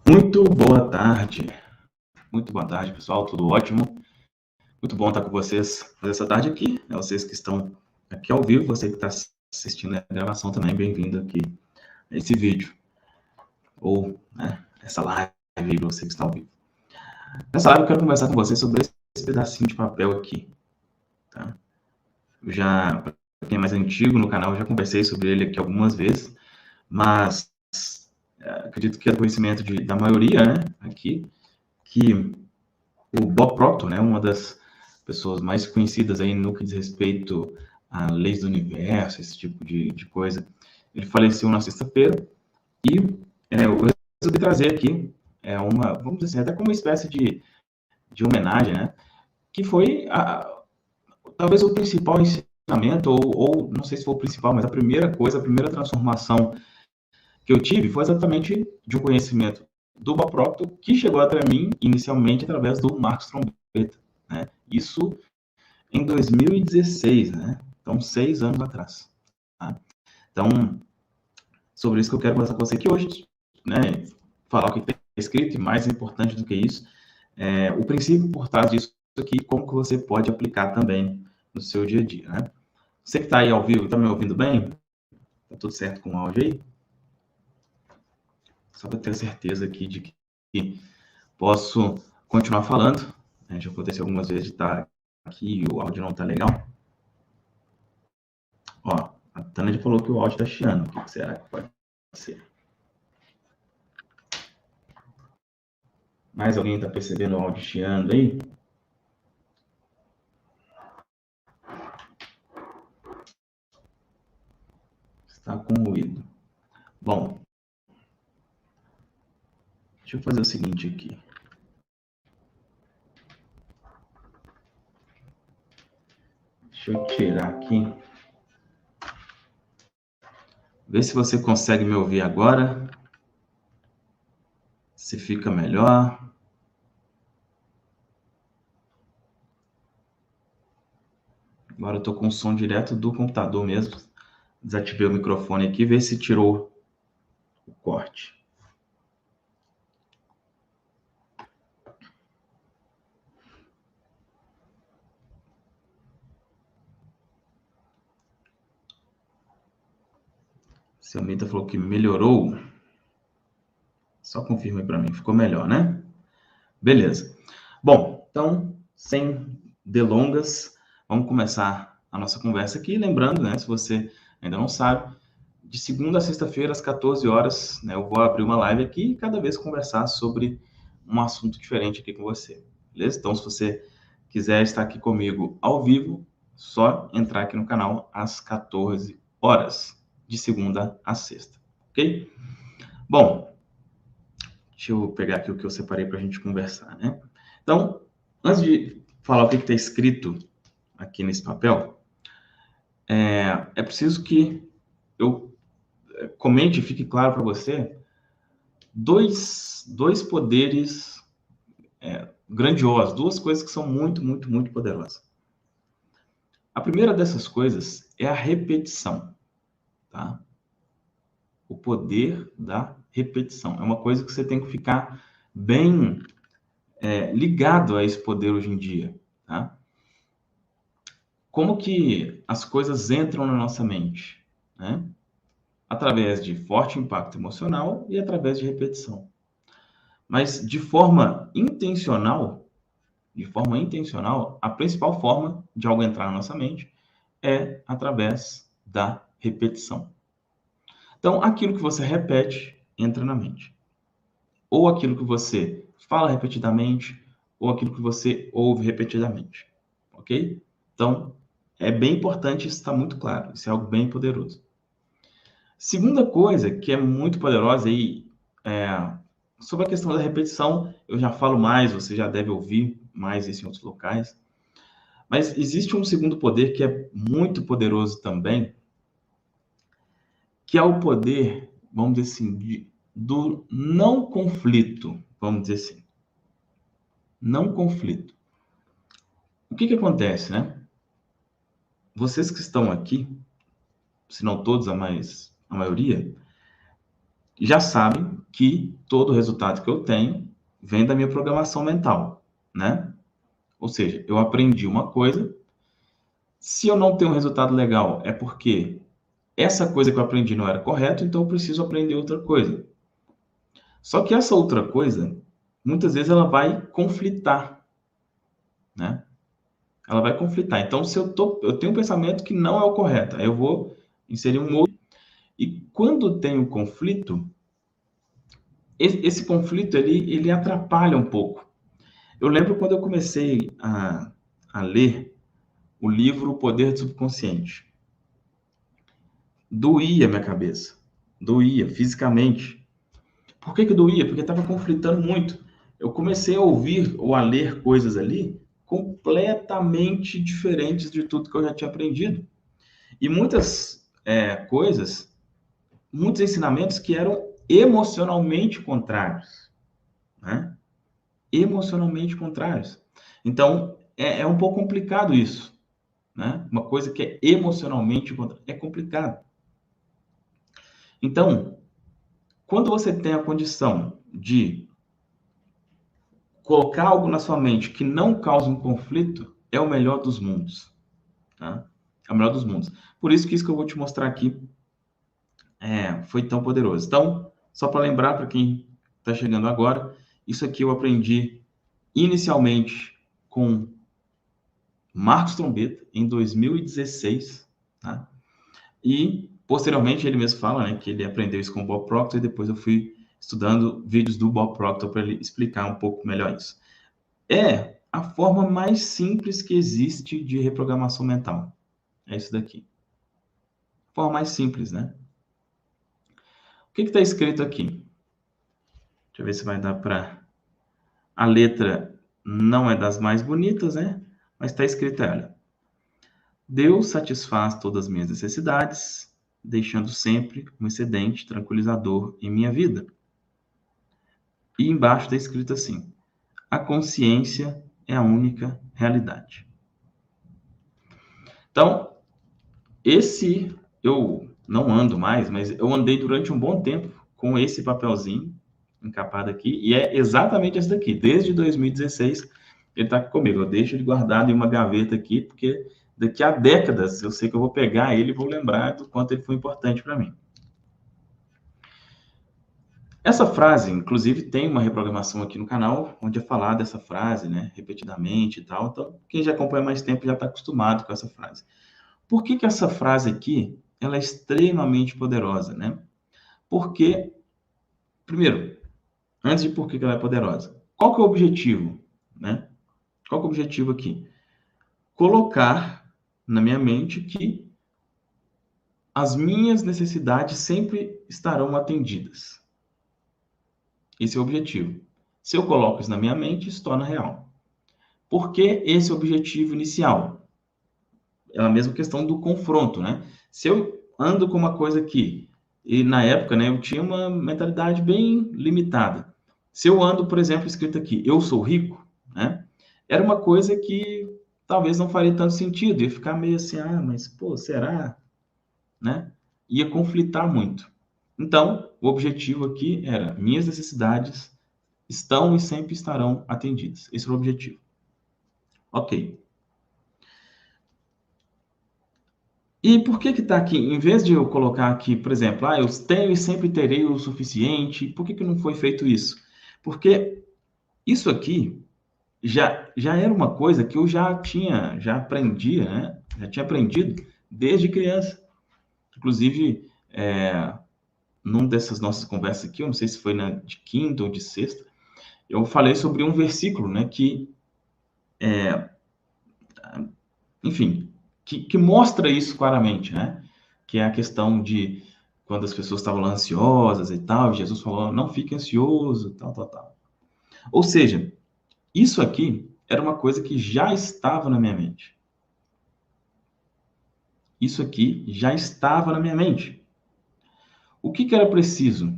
Muito boa tarde. Muito boa tarde, pessoal. Tudo ótimo. Muito bom estar com vocês essa tarde aqui. Vocês que estão aqui ao vivo, você que está assistindo a gravação também, bem-vindo aqui a esse vídeo. Ou, essa live aí, você que está ao vivo. Nessa live eu quero conversar com vocês sobre esse pedacinho de papel aqui. Tá? Para quem é mais antigo no canal, eu já conversei sobre ele aqui algumas vezes, mas acredito que é do conhecimento da maioria, aqui, que o Bob Proctor, uma das pessoas mais conhecidas aí no que diz respeito a leis do universo, esse tipo de coisa, ele faleceu na sexta-feira e eu resolvi trazer aqui vamos dizer assim, até como uma espécie de homenagem, que foi talvez o principal ensinamento, ou não sei se foi o principal, mas a primeira transformação que eu tive foi exatamente de um conhecimento do Bob Proctor, que chegou até mim inicialmente através do Marcos Trombetta, Isso em 2016, Então, 6 anos atrás. Tá? Então, sobre isso que eu quero conversar com você aqui hoje, falar o que está escrito, e mais importante do que isso, o princípio por trás disso aqui, como que você pode aplicar também no seu dia a dia, Você que está aí ao vivo, está me ouvindo bem? Está tudo certo com o áudio aí? Só para ter certeza aqui de que posso continuar falando. Já aconteceu algumas vezes de estar aqui e o áudio não está legal. Ó, a Tânia falou que o áudio está chiando. O que será que pode ser? Mais alguém está percebendo o áudio chiando aí? Está com ruído. Bom, deixa eu fazer o seguinte aqui. Deixa eu tirar aqui. Vê se você consegue me ouvir agora. Se fica melhor. Agora eu estou com o som direto do computador mesmo. Desativei o microfone aqui, vê se tirou o corte. Seu Mita falou que melhorou. Só confirma aí para mim. Ficou melhor, né? Beleza. Bom, então, sem delongas, vamos começar a nossa conversa aqui. Lembrando, se você ainda não sabe, de segunda a sexta-feira, às 14 horas, eu vou abrir uma live aqui e cada vez conversar sobre um assunto diferente aqui com você. Beleza? Então, se você quiser estar aqui comigo ao vivo, só entrar aqui no canal às 14 horas, de segunda a sexta. Ok? Bom, deixa eu pegar aqui o que eu separei para a gente conversar, Então, antes de falar o que está escrito aqui nesse papel, é preciso que eu comente e fique claro para você dois poderes grandiosos, duas coisas que são muito, muito, muito poderosas. A primeira dessas coisas é a repetição, tá? O poder da repetição. É uma coisa que você tem que ficar bem ligado a esse poder hoje em dia, tá? Como que as coisas entram na nossa mente, Através de forte impacto emocional e através de repetição. Mas de forma intencional, a principal forma de algo entrar na nossa mente é através da repetição. Então, aquilo que você repete entra na mente. Ou aquilo que você fala repetidamente, ou aquilo que você ouve repetidamente. Ok? Então, é bem importante isso estar muito claro. Isso é algo bem poderoso. Segunda coisa que é muito poderosa sobre a questão da repetição, eu já falo mais, você já deve ouvir mais isso em outros locais. Mas existe um segundo poder que é muito poderoso também, que é o poder, vamos dizer assim, do não conflito, vamos dizer assim. Não conflito. O que acontece, Vocês que estão aqui, se não todos, a maioria, já sabem que todo o resultado que eu tenho vem da minha programação mental, né? Ou seja, eu aprendi uma coisa, se eu não tenho um resultado legal, é porque essa coisa que eu aprendi não era correta, então eu preciso aprender outra coisa. Só que essa outra coisa, muitas vezes ela vai conflitar, né? Ela vai conflitar. Então, se eu tenho um pensamento que não é o correto, aí eu vou inserir um outro. E quando tem o conflito, esse conflito ele atrapalha um pouco. Eu lembro quando eu comecei a ler o livro O Poder do Subconsciente. Doía minha cabeça. Doía fisicamente. Por que doía? Porque estava conflitando muito. Eu comecei a ouvir ou a ler coisas ali completamente diferentes de tudo que eu já tinha aprendido. E muitas coisas, muitos ensinamentos que eram emocionalmente contrários, né? Emocionalmente contrários. Então, é um pouco complicado isso, né? Uma coisa que é emocionalmente contrária é complicado. Então, quando você tem a condição de colocar algo na sua mente que não cause um conflito, é o melhor dos mundos, tá? É o melhor dos mundos. Por isso que isso que eu vou te mostrar aqui foi tão poderoso. Então, só para lembrar para quem está chegando agora, isso aqui eu aprendi inicialmente com Marcos Trombetta em 2016, tá? E posteriormente ele mesmo fala, né, que ele aprendeu isso com o Bob Proctor e depois eu fui estudando vídeos do Bob Proctor para ele explicar um pouco melhor isso. É a forma mais simples que existe de reprogramação mental. É isso daqui. Forma mais simples, né? O que está escrito aqui? Deixa eu ver se vai dar para... A letra não é das mais bonitas, né? Mas está escrito, olha, Deus satisfaz todas as minhas necessidades, deixando sempre um excedente tranquilizador em minha vida. E embaixo está escrito assim, a consciência é a única realidade. Então, eu não ando mais, mas eu andei durante um bom tempo com esse papelzinho encapado aqui, e é exatamente esse daqui. Desde 2016, ele está comigo. Eu deixo ele guardado em uma gaveta aqui, porque daqui a décadas eu sei que eu vou pegar ele e vou lembrar do quanto ele foi importante para mim. Essa frase, inclusive, tem uma reprogramação aqui no canal, onde é falar dessa frase, né, repetidamente e tal. Então, quem já acompanha mais tempo já está acostumado com essa frase. Por que essa frase aqui, ela é extremamente poderosa, né? Porque, primeiro, antes de por que ela é poderosa, qual que é o objetivo, né? Qual que é o objetivo aqui? Colocar na minha mente que as minhas necessidades sempre estarão atendidas. Esse é o objetivo. Se eu coloco isso na minha mente, isso torna real. Por que esse objetivo inicial? É a mesma questão do confronto, né? Se eu ando com uma coisa aqui, e na época, né, eu tinha uma mentalidade bem limitada. Se eu ando, por exemplo, escrito aqui, eu sou rico, né? Era uma coisa que talvez não faria tanto sentido, ia ficar meio assim, mas, pô, será? Né? Ia conflitar muito. Então, o objetivo aqui era, minhas necessidades estão e sempre estarão atendidas. Esse era o objetivo. Ok. E por que está aqui? Em vez de eu colocar aqui, por exemplo, eu tenho e sempre terei o suficiente, por que não foi feito isso? Porque isso aqui já era uma coisa que eu já aprendia, né? Já tinha aprendido desde criança. Inclusive, numa dessas nossas conversas aqui, eu não sei se foi de quinta ou de sexta, eu falei sobre um versículo, né? Enfim, que mostra isso claramente, né? Que é a questão de quando as pessoas estavam lá ansiosas e tal, Jesus falou, não fique ansioso, tal, tal, tal. Ou seja, isso aqui era uma coisa que já estava na minha mente. Isso aqui já estava na minha mente. O que era preciso?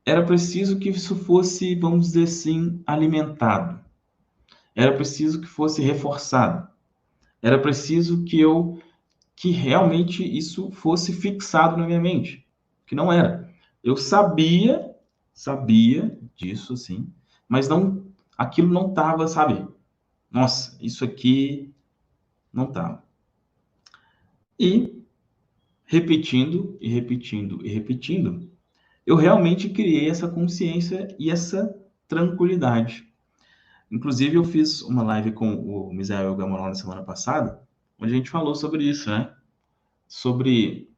Era preciso que isso fosse, vamos dizer assim, alimentado. Era preciso que fosse reforçado. Era preciso que realmente isso fosse fixado na minha mente, que não era. Eu sabia disso, assim, mas não, aquilo não tava, sabe? Nossa, isso aqui não tava. E repetindo, e repetindo, e repetindo, eu realmente criei essa consciência e essa tranquilidade. Inclusive, eu fiz uma live com o Misael Gamoral na semana passada, onde a gente falou sobre isso, né? Sobre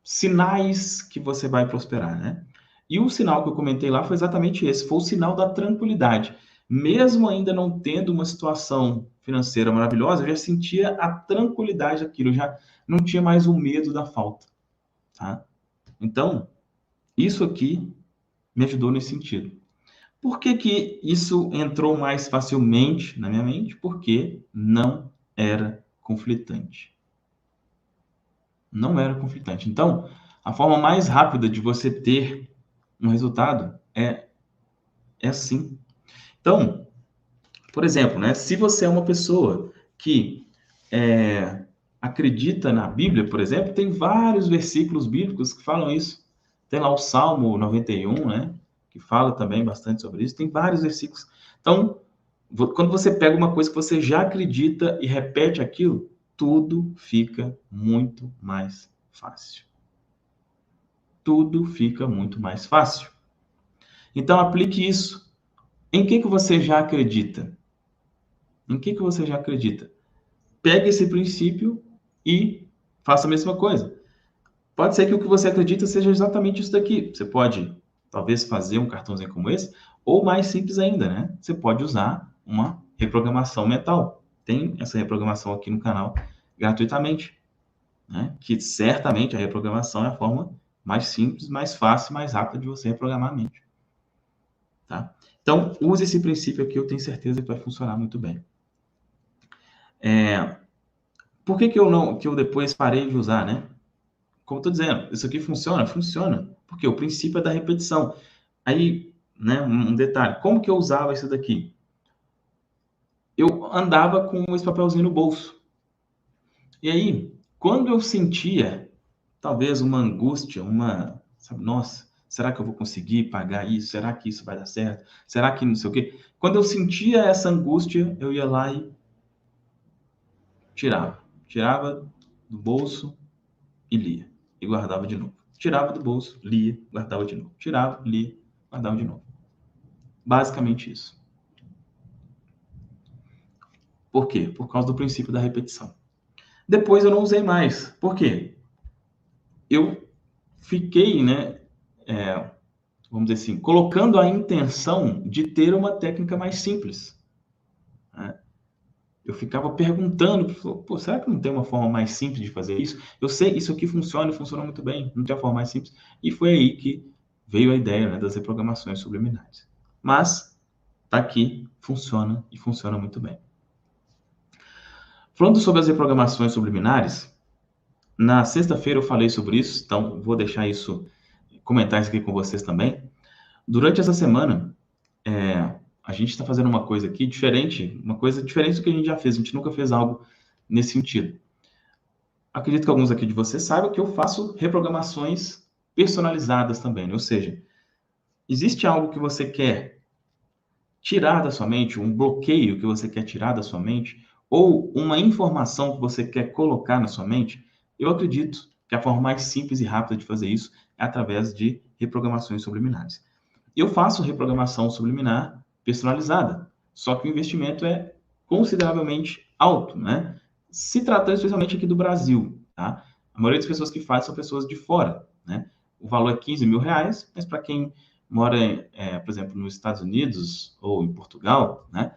sinais que você vai prosperar, né? E o sinal que eu comentei lá foi exatamente esse, foi o sinal da tranquilidade. Mesmo ainda não tendo uma situação financeira maravilhosa, eu já sentia a tranquilidade daquilo, eu já não tinha mais o medo da falta, tá? Então, isso aqui me ajudou nesse sentido. Por que que isso entrou mais facilmente na minha mente? Porque não era conflitante. Não era conflitante. Então, a forma mais rápida de você ter um resultado é assim. Então, por exemplo, né, se você é uma pessoa que acredita na Bíblia, por exemplo, tem vários versículos bíblicos que falam isso. Tem lá o Salmo 91, né, que fala também bastante sobre isso. Tem vários versículos. Então, quando você pega uma coisa que você já acredita e repete aquilo, tudo fica muito mais fácil. Tudo fica muito mais fácil. Então, aplique isso. Em que você já acredita? Em que você já acredita? Pegue esse princípio e faça a mesma coisa. Pode ser que o que você acredita seja exatamente isso daqui. Você pode, talvez, fazer um cartãozinho como esse, ou mais simples ainda, né? Você pode usar uma reprogramação mental. Tem essa reprogramação aqui no canal gratuitamente, né? Que certamente a reprogramação é a forma mais simples, mais fácil, mais rápida de você reprogramar a mente, tá? Então, use esse princípio aqui, eu tenho certeza que vai funcionar muito bem. Por que que eu depois parei de usar, né? Como eu tô dizendo, isso aqui funciona? Funciona. Porque o princípio é da repetição. Aí, né, um detalhe, como que eu usava isso daqui? Eu andava com esse papelzinho no bolso. E aí, quando eu sentia, talvez uma angústia, sabe, nossa, será que eu vou conseguir pagar isso? Será que isso vai dar certo? Será que não sei o quê? Quando eu sentia essa angústia, eu ia lá e tirava. Tirava do bolso e lia. E guardava de novo. Tirava do bolso, lia, guardava de novo. Tirava, lia, guardava de novo. Basicamente isso. Por quê? Por causa do princípio da repetição. Depois eu não usei mais. Por quê? Eu fiquei, né, vamos dizer assim, colocando a intenção de ter uma técnica mais simples, né? Eu ficava perguntando, pô, será que não tem uma forma mais simples de fazer isso? Eu sei, isso aqui funciona e funciona muito bem, não tem a forma mais simples. E foi aí que veio a ideia, né, das reprogramações subliminares. Mas tá aqui, funciona e funciona muito bem. Falando sobre as reprogramações subliminares, na sexta-feira eu falei sobre isso, então vou deixar isso, comentar isso aqui com vocês também. Durante essa semana, a gente está fazendo uma coisa aqui diferente, uma coisa diferente do que a gente já fez, a gente nunca fez algo nesse sentido. Acredito que alguns aqui de vocês saibam que eu faço reprogramações personalizadas também, né? Ou seja, existe algo que você quer tirar da sua mente, um bloqueio que você quer tirar da sua mente, ou uma informação que você quer colocar na sua mente, eu acredito que a forma mais simples e rápida de fazer isso é através de reprogramações subliminares. Eu faço reprogramação subliminar personalizada, só que o investimento é consideravelmente alto, né? Se tratando especialmente aqui do Brasil, tá? A maioria das pessoas que fazem são pessoas de fora, né? O valor é 15 mil reais, mas para quem mora, por exemplo, nos Estados Unidos ou em Portugal, né?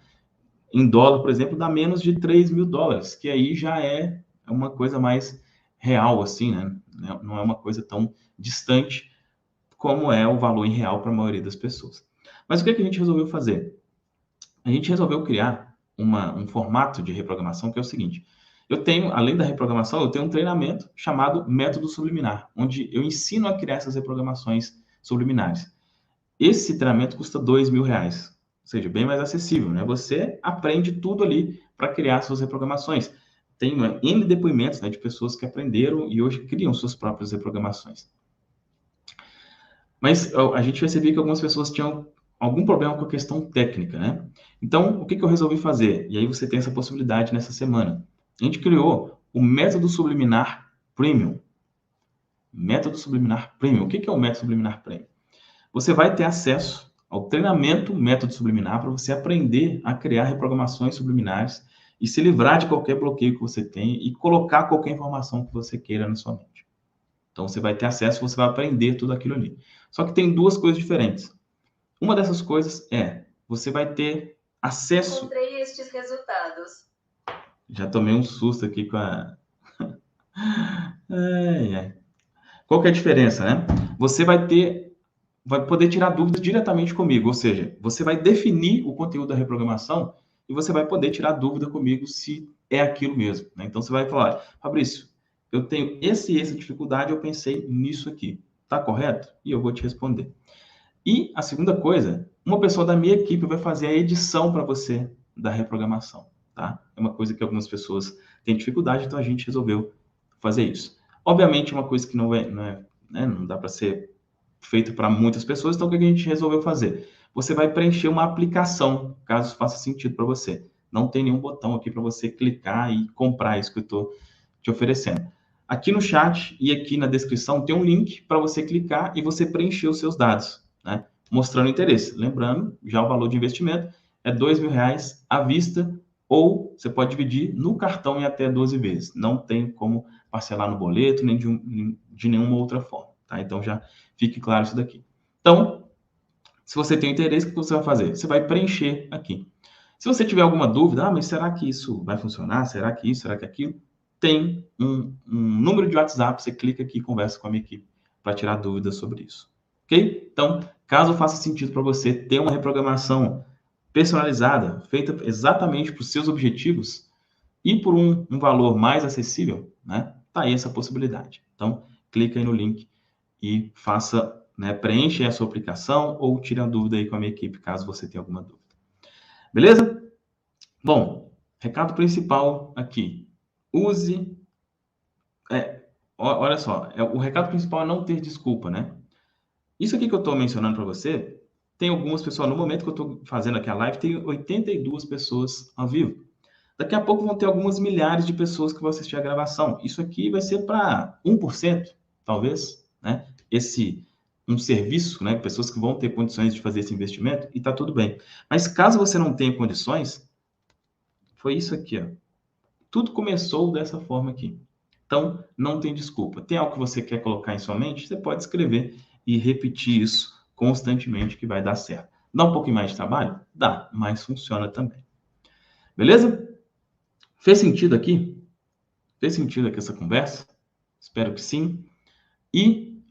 Em dólar, por exemplo, dá menos de 3 mil dólares, que aí já é uma coisa mais real, assim, né? Não é uma coisa tão distante como é o valor em real para a maioria das pessoas. Mas o que a gente resolveu fazer? A gente resolveu criar um formato de reprogramação que é o seguinte: eu tenho, além da reprogramação, eu tenho um treinamento chamado Método Subliminar, onde eu ensino a criar essas reprogramações subliminares. Esse treinamento custa 2 mil reais, ou seja, bem mais acessível, né? Você aprende tudo ali para criar suas reprogramações. Tem N depoimentos, né, de pessoas que aprenderam e hoje criam suas próprias reprogramações. Mas a gente percebia que algumas pessoas tinham algum problema com a questão técnica, né? Então, o que eu resolvi fazer? E aí você tem essa possibilidade nessa semana. A gente criou o método subliminar Premium. Método subliminar Premium. O que é o método subliminar Premium? Você vai ter acesso ao treinamento método subliminar para você aprender a criar reprogramações subliminares e se livrar de qualquer bloqueio que você tenha e colocar qualquer informação que você queira na sua mente. Então, você vai ter acesso, você vai aprender tudo aquilo ali. Só que tem duas coisas diferentes. Uma dessas coisas é, você vai ter acesso... Encontrei estes resultados. Já tomei um susto aqui com a... Qual que é a diferença, né? Você vai poder tirar dúvidas diretamente comigo, ou seja, você vai definir o conteúdo da reprogramação e você vai poder tirar dúvida comigo se é aquilo mesmo, né? Então, você vai falar, Fabrício, eu tenho essa dificuldade, eu pensei nisso aqui, tá correto? E eu vou te responder. E a segunda coisa, uma pessoa da minha equipe vai fazer a edição para você da reprogramação, tá? É uma coisa que algumas pessoas têm dificuldade, então a gente resolveu fazer isso. Obviamente, uma coisa que não dá para ser feito para muitas pessoas, então o que a gente resolveu fazer? Você vai preencher uma aplicação, caso faça sentido para você. Não tem nenhum botão aqui para você clicar e comprar isso que eu estou te oferecendo. Aqui no chat e aqui na descrição tem um link para você clicar e você preencher os seus dados, né? Mostrando interesse. Lembrando, já o valor de investimento é R$2.000 à vista ou você pode dividir no cartão em até 12 vezes. Não tem como parcelar no boleto nem de nenhuma outra forma, tá? Então já fique claro isso daqui. Então, se você tem interesse, o que você vai fazer? Você vai preencher aqui. Se você tiver alguma dúvida, mas será que isso vai funcionar? Será que isso? Será que aquilo? Tem um número de WhatsApp, você clica aqui e conversa com a minha equipe para tirar dúvidas sobre isso. Ok? Então, caso faça sentido para você ter uma reprogramação personalizada, feita exatamente para os seus objetivos e por um valor mais acessível, né? Tá aí essa possibilidade. Então, clica aí no link e faça, né, preencha a sua aplicação ou tire a dúvida aí com a minha equipe, caso você tenha alguma dúvida. Beleza? Bom, recado principal aqui. Use... olha só, o recado principal é não ter desculpa, né? Isso aqui que eu estou mencionando para você, tem algumas pessoas, no momento que eu estou fazendo aqui a live, tem 82 pessoas ao vivo. Daqui a pouco vão ter algumas milhares de pessoas que vão assistir a gravação. Isso aqui vai ser para 1%, talvez, né? Um serviço, né? Pessoas que vão ter condições de fazer esse investimento e tá tudo bem. Mas caso você não tenha condições, foi isso aqui, ó. Tudo começou dessa forma aqui. Então, não tem desculpa. Tem algo que você quer colocar em sua mente? Você pode escrever e repetir isso constantemente que vai dar certo. Dá um pouquinho mais de trabalho? Dá, mas funciona também. Beleza? Fez sentido aqui? Fez sentido aqui essa conversa? Espero que sim. E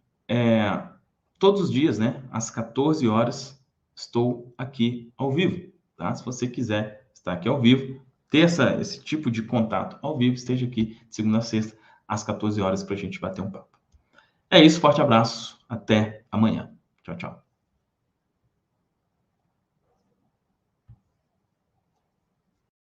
todos os dias, né, às 14 horas, estou aqui ao vivo, tá? Se você quiser estar aqui ao vivo, ter esse tipo de contato ao vivo, esteja aqui de segunda a sexta, às 14 horas, para a gente bater um papo. É isso, forte abraço, até amanhã. Tchau, tchau.